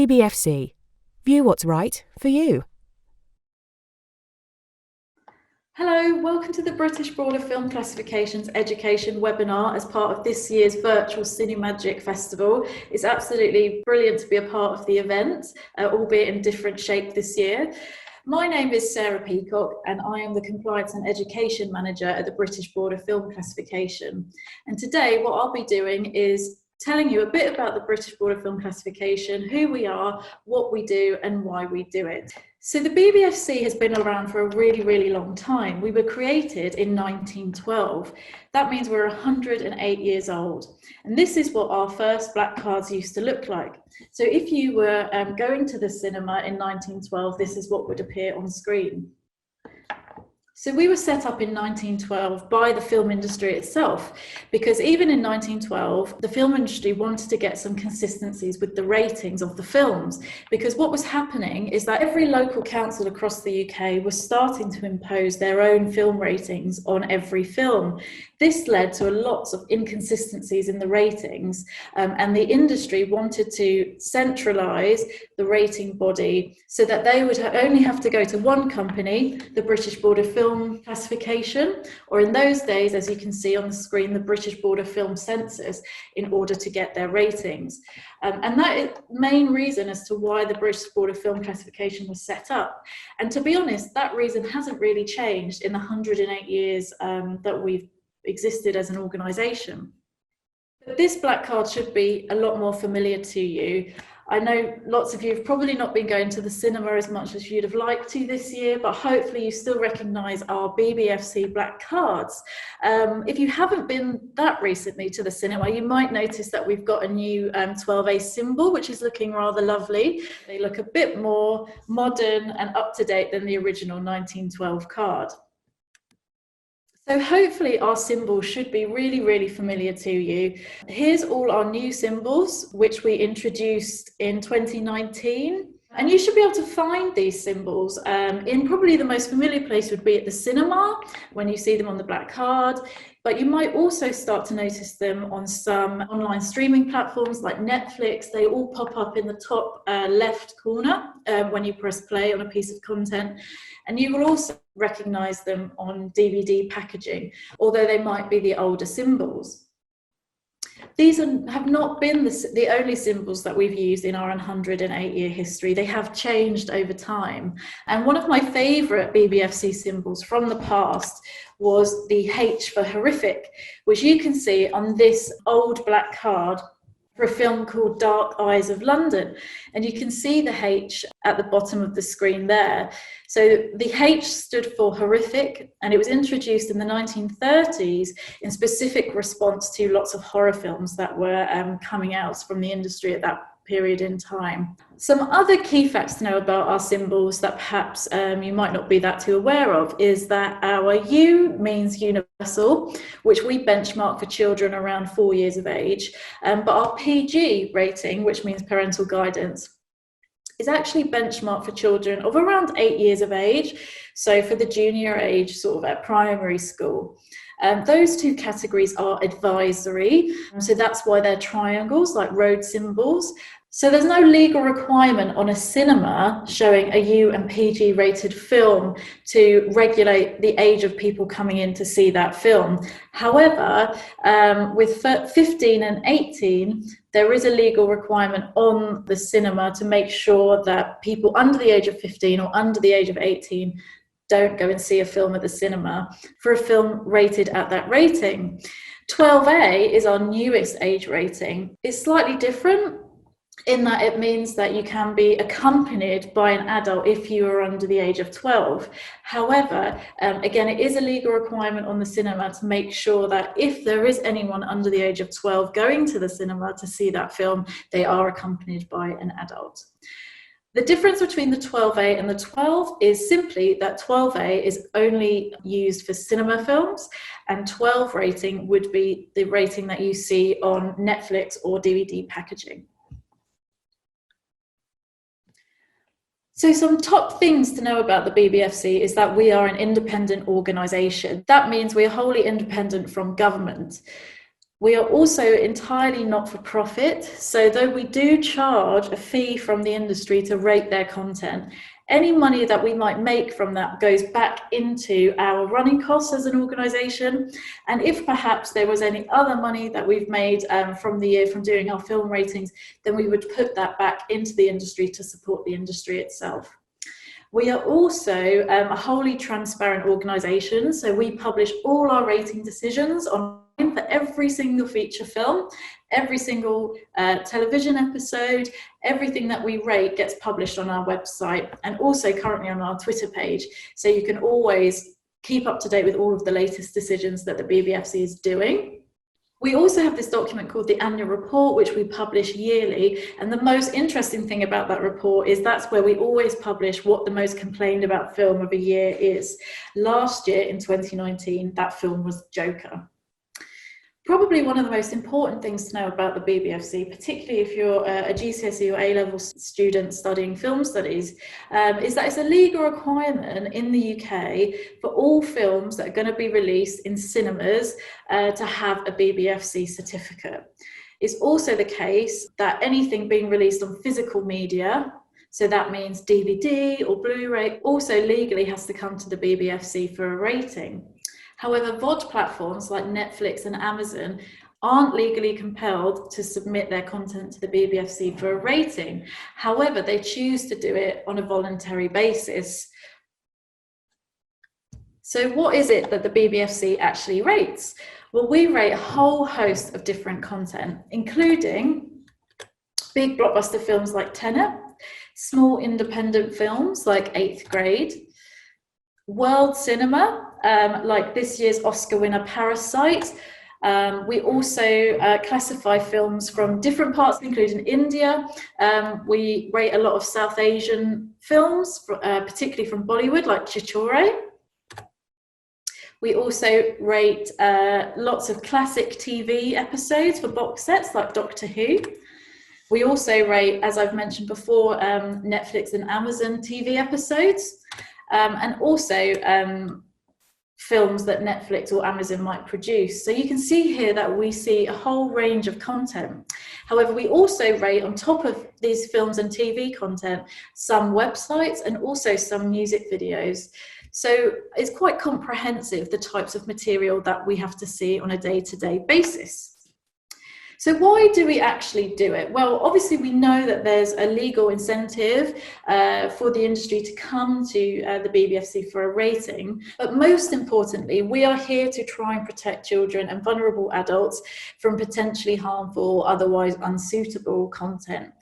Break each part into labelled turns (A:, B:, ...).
A: BBFC. View what's right for you.
B: Hello, welcome to the British Broader Film Classifications Education webinar as part of this year's virtual Cinemagic Festival. It's absolutely brilliant to be a part of the event, albeit in different shape this year. My name is Sarah Peacock and I am the Compliance and Education Manager at the British Broader Film Classification. And today what I'll be doing is telling you a bit about the British Broader Film Classification, who we are, what we do and why we do it. So the BBFC has been around for a really, really long time. We were created in 1912. That means we're 108 years old. And this is what our first black cards used to look like. So if you were going to the cinema in 1912, this is what would appear on screen. So we were set up in 1912 by the film industry itself, because even in 1912, the film industry wanted to get some consistencies with the ratings of the films, because what was happening is that every local council across the UK was starting to impose their own film ratings on every film. This led to a lot of inconsistencies in the ratings, and the industry wanted to centralise the rating body so that they would only have to go to one company, the British Board of Film Classification, or in those days, as you can see on the screen, the British Board of Film Censors, in order to get their ratings. And that is the main reason as to why the British Board of Film Classification was set up. And to be honest, that reason hasn't really changed in the 108 years that we've existed as an organisation. But this black card should be a lot more familiar to you. I know lots of you have probably not been going to the cinema as much as you'd have liked to this year, but hopefully you still recognise our BBFC black cards. If you haven't been that recently to the cinema, you might notice that we've got a new 12A symbol, which is looking rather lovely. They look a bit more modern and up to date than the original 1912 card. So hopefully our symbols should be really, really familiar to you. Here's all our new symbols, which we introduced in 2019. And you should be able to find these symbols in probably the most familiar place would be at the cinema, when you see them on the black card. But you might also start to notice them on some online streaming platforms like Netflix. They all pop up in the top left corner when you press play on a piece of content. And you will also recognise them on DVD packaging, although they might be the older symbols. These have not been the only symbols that we've used in our 108-year history. They have changed over time. And one of my favourite BBFC symbols from the past was the H for horrific, which you can see on this old black card for a film called Dark Eyes of London. And you can see the H at the bottom of the screen there. So the H stood for horrific, and it was introduced in the 1930s in specific response to lots of horror films that were coming out from the industry at that period in time. Some other key facts to know about our symbols that perhaps you might not be that too aware of is that our U means universal, which we benchmark for children around 4 years of age, but our PG rating, which means parental guidance, is actually benchmarked for children of around 8 years of age, so for the junior age, sort of at primary school. Those two categories are advisory, so that's why they're triangles, like road symbols. So there's no legal requirement on a cinema showing a U and PG rated film to regulate the age of people coming in to see that film. However, with 15 and 18, there is a legal requirement on the cinema to make sure that people under the age of 15 or under the age of 18 don't go and see a film at the cinema for a film rated at that rating. 12A is our newest age rating. It's slightly different in that it means that you can be accompanied by an adult if you are under the age of 12. However, again, it is a legal requirement on the cinema to make sure that if there is anyone under the age of 12 going to the cinema to see that film, they are accompanied by an adult. The difference between the 12A and the 12 is simply that 12A is only used for cinema films, and 12 rating would be the rating that you see on Netflix or DVD packaging. So some top things to know about the BBFC is that we are an independent organisation. That means we are wholly independent from government. We are also entirely not-for-profit, so though we do charge a fee from the industry to rate their content, any money that we might make from that goes back into our running costs as an organisation. And if perhaps there was any other money that we've made from the year from doing our film ratings, then we would put that back into the industry to support the industry itself. We are also a wholly transparent organisation, so we publish all our rating decisions online for every single feature film, every single television episode. Everything that we rate gets published on our website and also currently on our Twitter page, so you can always keep up to date with all of the latest decisions that the BBFC is doing. We also have this document called the annual report, which we publish yearly. And the most interesting thing about that report is that's where we always publish what the most complained about film of a year is. Last year, in 2019, that film was Joker. Probably one of the most important things to know about the BBFC, particularly if you're a GCSE or A-level student studying film studies, is that it's a legal requirement in the UK for all films that are going to be released in cinemas to have a BBFC certificate. It's also the case that anything being released on physical media, so that means DVD or Blu-ray, also legally has to come to the BBFC for a rating. However, VOD platforms like Netflix and Amazon aren't legally compelled to submit their content to the BBFC for a rating. However, they choose to do it on a voluntary basis. So what is it that the BBFC actually rates? Well, we rate a whole host of different content, including big blockbuster films like Tenet, small independent films like Eighth Grade, world cinema, like this year's Oscar winner Parasite. We also classify films from different parts, including India. We rate a lot of South Asian films, particularly from Bollywood, like Chichore. We also rate lots of classic TV episodes for box sets, like Doctor Who. We also rate, as I've mentioned before, Netflix and Amazon TV episodes. And also films that Netflix or Amazon might produce. So you can see here that we see a whole range of content. However, we also rate, on top of these films and TV content, some websites and also some music videos. So it's quite comprehensive, the types of material that we have to see on a day-to-day basis. So why do we actually do it? Well, obviously we know that there's a legal incentive for the industry to come to the BBFC for a rating, but most importantly, we are here to try and protect children and vulnerable adults from potentially harmful or otherwise unsuitable content.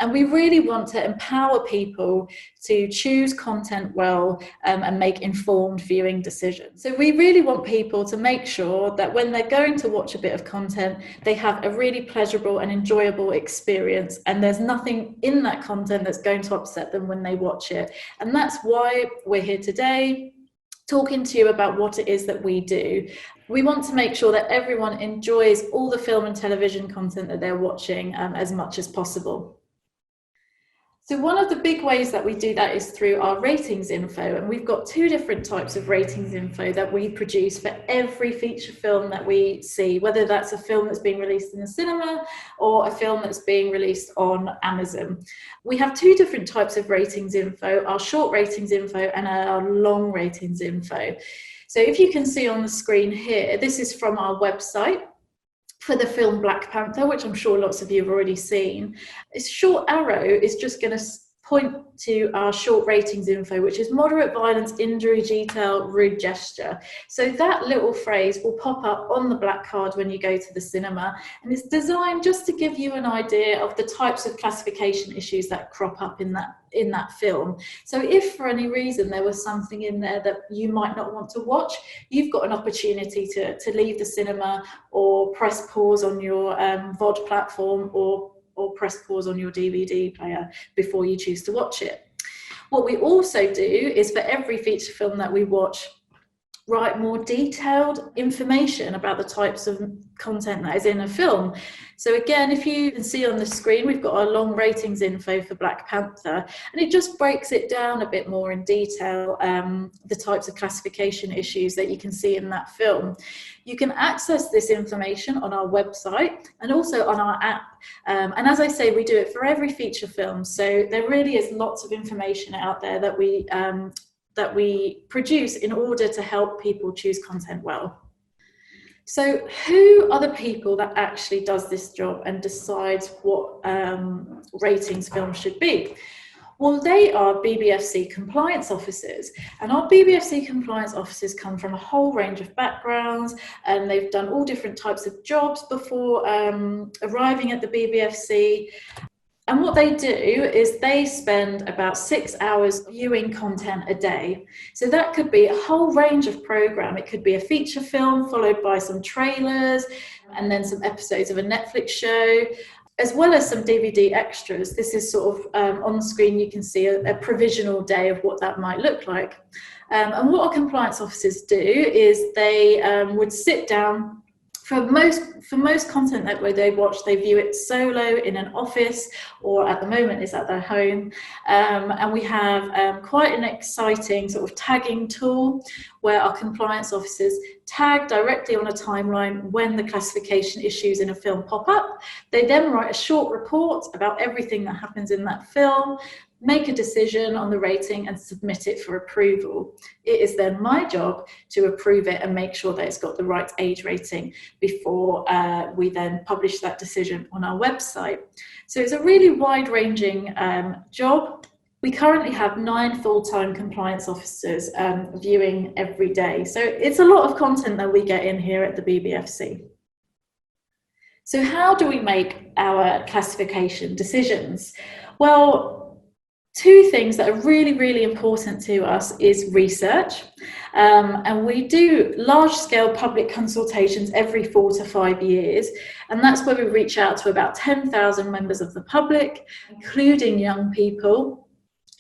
B: And we really want to empower people to choose content well and make informed viewing decisions. So we really want people to make sure that when they're going to watch a bit of content, they have a really pleasurable and enjoyable experience, and there's nothing in that content that's going to upset them when they watch it. And that's why we're here today, talking to you about what it is that we do. We want to make sure that everyone enjoys all the film and television content that they're watching as much as possible. So one of the big ways that we do that is through our ratings info, and we've got two different types of ratings info that we produce for every feature film that we see, whether that's a film that's being released in the cinema or a film that's being released on Amazon. We have two different types of ratings info, our short ratings info and our long ratings info. So if you can see on the screen here, this is from our website for the film Black Panther, which I'm sure lots of you have already seen. This short arrow is just going to point to our short ratings info, which is moderate violence, injury, detail, rude gesture. So that little phrase will pop up on the black card when you go to the cinema, and it's designed just to give you an idea of the types of classification issues that crop up in that film. So if for any reason there was something in there that you might not want to watch, you've got an opportunity to leave the cinema or press pause on your VOD platform or press pause on your DVD player before you choose to watch it. What we also do is for every feature film that we watch, write more detailed information about the types of content that is in a film. So again, if you can see on the screen, we've got our long ratings info for Black Panther, and it just breaks it down a bit more in detail, the types of classification issues that you can see in that film. You can access this information on our website and also on our app. And as I say, we do it for every feature film. So there really is lots of information out there that we produce in order to help people choose content well. So who are the people that actually does this job and decides what ratings films should be? Well, they are BBFC compliance officers, and our BBFC compliance officers come from a whole range of backgrounds, and they've done all different types of jobs before arriving at the BBFC. And what they do is they spend about 6 hours viewing content a day. So that could be a whole range of program. It could be a feature film followed by some trailers and then some episodes of a Netflix show, as well as some DVD extras. This is sort of on the screen, you can see a provisional day of what that might look like. And what our compliance officers do is they would sit down. For most content that they watch, they view it solo in an office, or at the moment is at their home. And we have quite an exciting sort of tagging tool where our compliance officers tag directly on a timeline when the classification issues in a film pop up. They then write a short report about everything that happens in that film, make a decision on the rating and submit it for approval. It is then my job to approve it and make sure that it's got the right age rating before we then publish that decision on our website. So it's a really wide-ranging job. We currently have 9 full-time compliance officers viewing every day. So it's a lot of content that we get in here at the BBFC. So how do we make our classification decisions? Well, 2 things that are really, really important to us is research. And we do large-scale public consultations every 4 to 5 years. And that's where we reach out to about 10,000 members of the public, including young people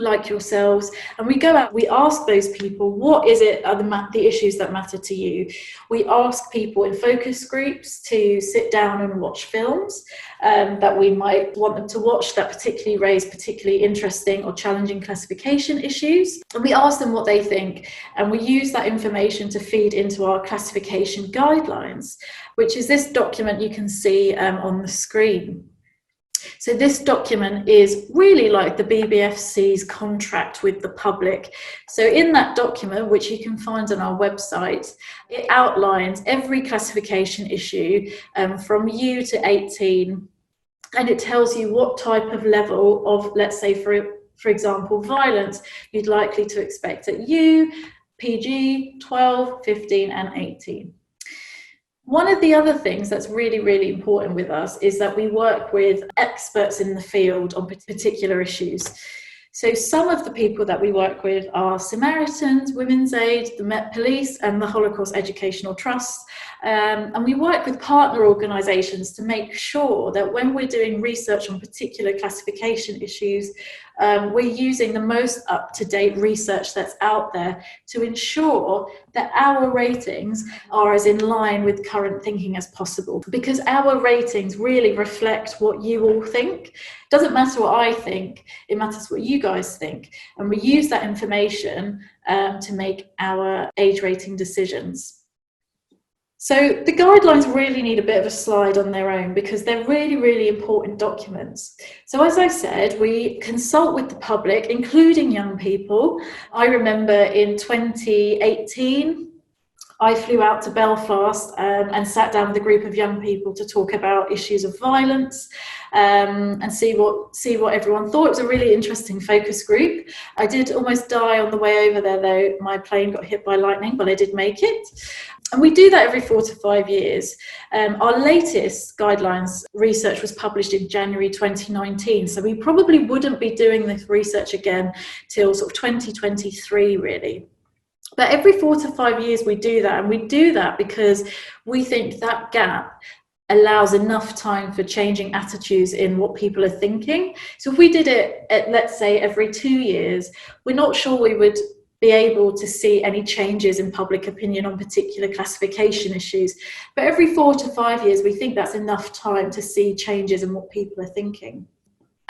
B: like yourselves, and we go out, we ask those people, what is it are the issues that matter to you? We ask people in focus groups to sit down and watch films that we might want them to watch that particularly raise particularly interesting or challenging classification issues, and we ask them what they think, and we use that information to feed into our classification guidelines, which is this document you can see on the screen. So this document is really like the BBFC's contract with the public. So in that document, which you can find on our website, it outlines every classification issue from U to 18, and it tells you what type of level of, let's say, for example, violence you'd likely to expect at U, PG, 12, 15, and 18. One of the other things that's really, really important with us is that we work with experts in the field on particular issues. So some of the people that we work with are Samaritans, Women's Aid, the Met Police, and the Holocaust Educational Trust. And we work with partner organisations to make sure that when we're doing research on particular classification issues, we're using the most up-to-date research that's out there to ensure that our ratings are as in line with current thinking as possible. Because our ratings really reflect what you all think. It doesn't matter what I think, it matters what you guys think. And we use that information to make our age rating decisions. So the guidelines really need a bit of a slide on their own because they're really, really important documents. So as I said, we consult with the public, including young people. I remember in 2018, I flew out to Belfast and sat down with a group of young people to talk about issues of violence and see what everyone thought. It was a really interesting focus group. I did almost die on the way over there, though. My plane got hit by lightning, but I did make it. And we do that every 4 to 5 years. Our latest guidelines research was published in January 2019, so we probably wouldn't be doing this research again till sort of 2023, really. But every 4 to 5 years we do that, and we do that because we think that gap allows enough time for changing attitudes in what people are thinking. So if we did it at, let's say, every 2 years, we're not sure we would be able to see any changes in public opinion on particular classification issues. But every 4 to 5 years, we think that's enough time to see changes in what people are thinking.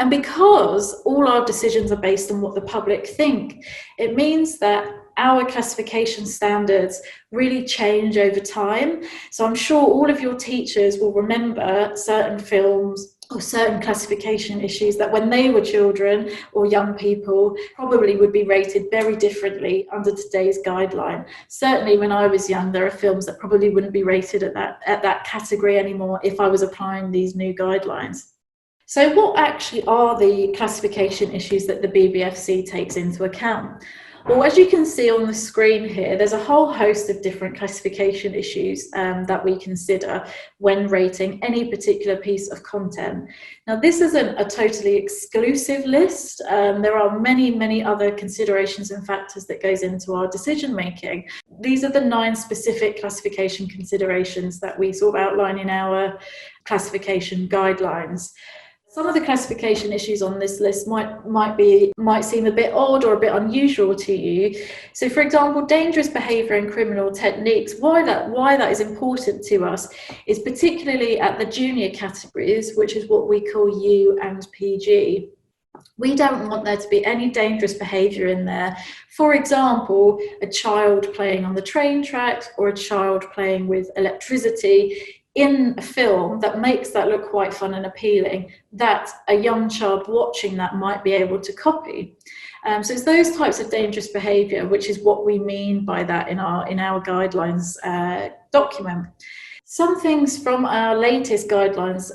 B: And because all our decisions are based on what the public think, it means that our classification standards really change over time. So I'm sure all of your teachers will remember certain films or certain classification issues that when they were children or young people probably would be rated very differently under today's guideline. Certainly when I was young, there are films that probably wouldn't be rated at that category anymore if I was applying these new guidelines. So what actually are the classification issues that the BBFC takes into account? Well, as you can see on the screen here, there's a whole host of different classification issues that we consider when rating any particular piece of content. Now, this isn't a totally exclusive list. There are many, many other considerations and factors that goes into our decision making. These are the 9 specific classification considerations that we sort of outline in our classification guidelines. Some of the classification issues on this list might seem a bit odd or a bit unusual to you. So, for example, dangerous behaviour and criminal techniques. Why that is important to us is particularly at the junior categories, which is what we call U and PG. We don't want there to be any dangerous behaviour in there. For example, a child playing on the train tracks or a child playing with electricity in a film that makes that look quite fun and appealing, that a young child watching that might be able to copy. So it's those types of dangerous behaviour, which is what we mean by that in our guidelines document. Some things from our latest guidelines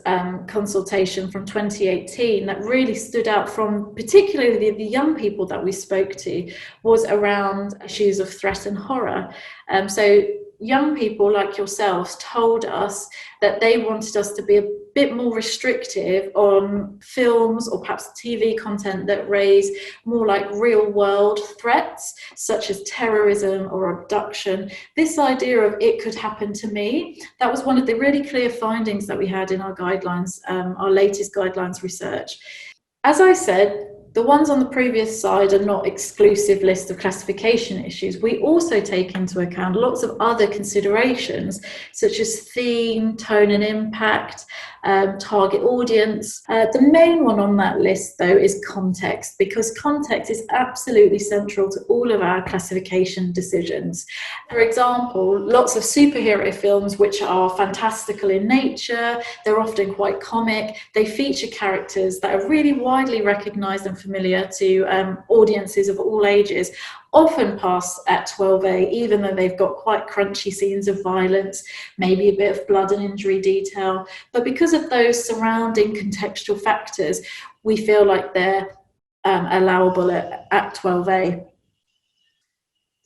B: consultation from 2018 that really stood out from particularly the young people that we spoke to was around issues of threat and horror. So young people like yourselves told us that they wanted us to be a bit more restrictive on films or perhaps TV content that raise more like real world threats, such as terrorism or abduction. This idea of it could happen to me, that was one of the really clear findings that we had in our guidelines, our latest guidelines research. As I said, the ones on the previous slide are not exclusive list of classification issues. We also take into account lots of other considerations, such as theme, tone and impact, target audience. The main one on that list, though, is context, because context is absolutely central to all of our classification decisions. For example, lots of superhero films, which are fantastical in nature, they're often quite comic, they feature characters that are really widely recognised and familiar to audiences of all ages, often pass at 12A, even though they've got quite crunchy scenes of violence, maybe a bit of blood and injury detail. But because of those surrounding contextual factors, we feel like they're allowable at 12A.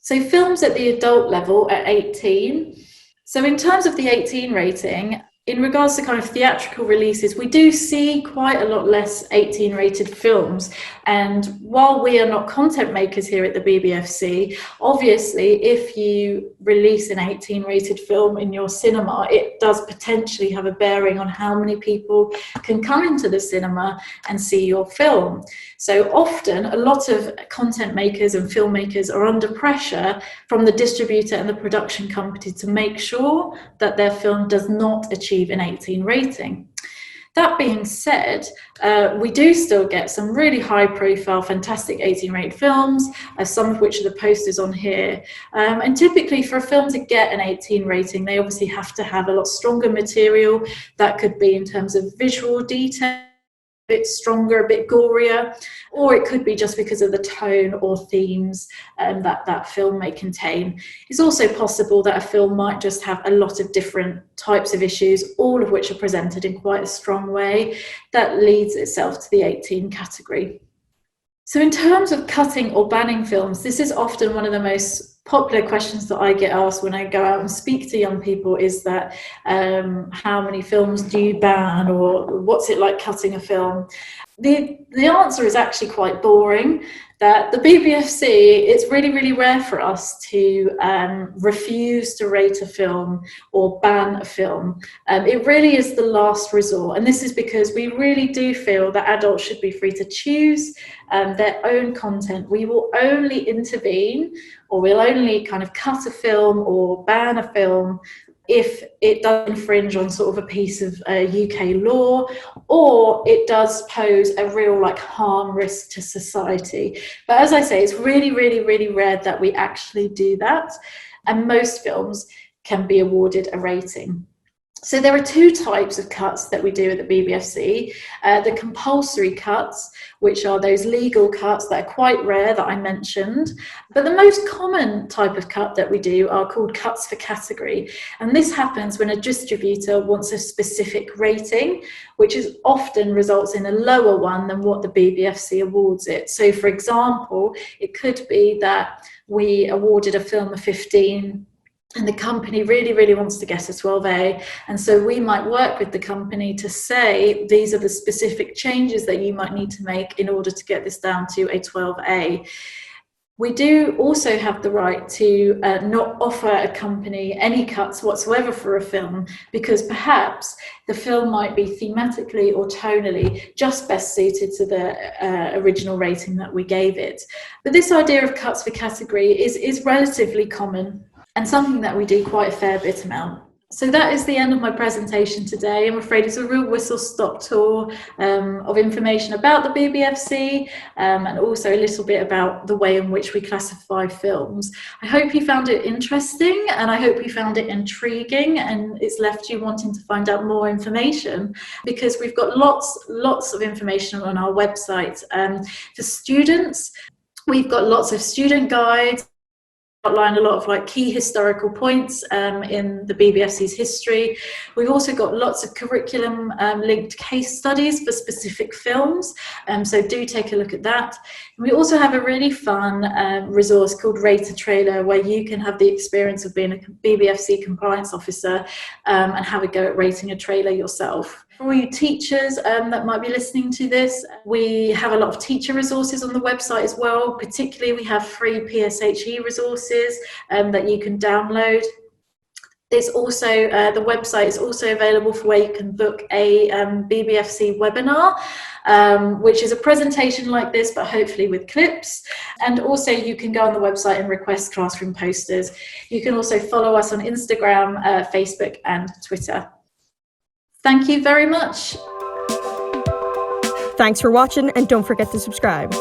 B: So films at the adult level at 18. So in terms of the 18 rating, in regards to kind of theatrical releases, we do see quite a lot less 18 rated films. And while we are not content makers here at the BBFC, obviously if you release an 18 rated film in your cinema, it does potentially have a bearing on how many people can come into the cinema and see your film. So often a lot of content makers and filmmakers are under pressure from the distributor and the production company to make sure that their film does not achieve an 18 rating. That being said, we do still get some really high profile, fantastic 18 rated films, some of which are the posters on here. And typically for a film to get an 18 rating, they obviously have to have a lot stronger material. That could be in terms of visual detail, a bit stronger, a bit gorier, or it could be just because of the tone or themes that film may contain. It's also possible that a film might just have a lot of different types of issues, all of which are presented in quite a strong way that leads itself to the 18 category. So in terms of cutting or banning films, this is often one of the most popular questions that I get asked when I go out and speak to young people, is that how many films do you ban, or what's it like cutting a film? The answer is actually quite boring, that the BBFC, it's really, really rare for us to refuse to rate a film or ban a film. It really is the last resort. And this is because we really do feel that adults should be free to choose their own content. We will only intervene, or we'll only kind of cut a film or ban a film if it does infringe on sort of a piece of UK law, or it does pose a real harm risk to society. But as I say, it's really, really, really rare that we actually do that. And most films can be awarded a rating. So there are two types of cuts that we do at the BBFC. The compulsory cuts, which are those legal cuts that are quite rare that I mentioned. But the most common type of cut that we do are called cuts for category. And this happens when a distributor wants a specific rating, which is often results in a lower one than what the BBFC awards it. So for example, it could be that we awarded a film a 15 and the company really, really wants to get a 12A. And so we might work with the company to say, these are the specific changes that you might need to make in order to get this down to a 12A. We do also have the right to not offer a company any cuts whatsoever for a film, because perhaps the film might be thematically or tonally just best suited to the original rating that we gave it. But this idea of cuts for category is relatively common, and something that we do quite a fair bit amount. So that is the end of my presentation today. I'm afraid it's a real whistle-stop tour of information about the BBFC and also a little bit about the way in which we classify films. I hope you found it interesting, and I hope you found it intriguing, and it's left you wanting to find out more information, because we've got lots of information on our website. For students, we've got lots of student guides, outline a lot of key historical points in the BBFC's history. We've also got lots of curriculum linked case studies for specific films, so do take a look at that. And we also have a really fun resource called Rate a Trailer, where you can have the experience of being a BBFC compliance officer and have a go at rating a trailer yourself. For all you teachers that might be listening to this, we have a lot of teacher resources on the website as well. Particularly, we have free PSHE resources that you can download. It's also, the website is also available for where you can book a BBFC webinar, which is a presentation like this, but hopefully with clips. And also you can go on the website and request classroom posters. You can also follow us on Instagram, Facebook and Twitter. Thank you very much.
A: Thanks for watching, and don't forget to subscribe.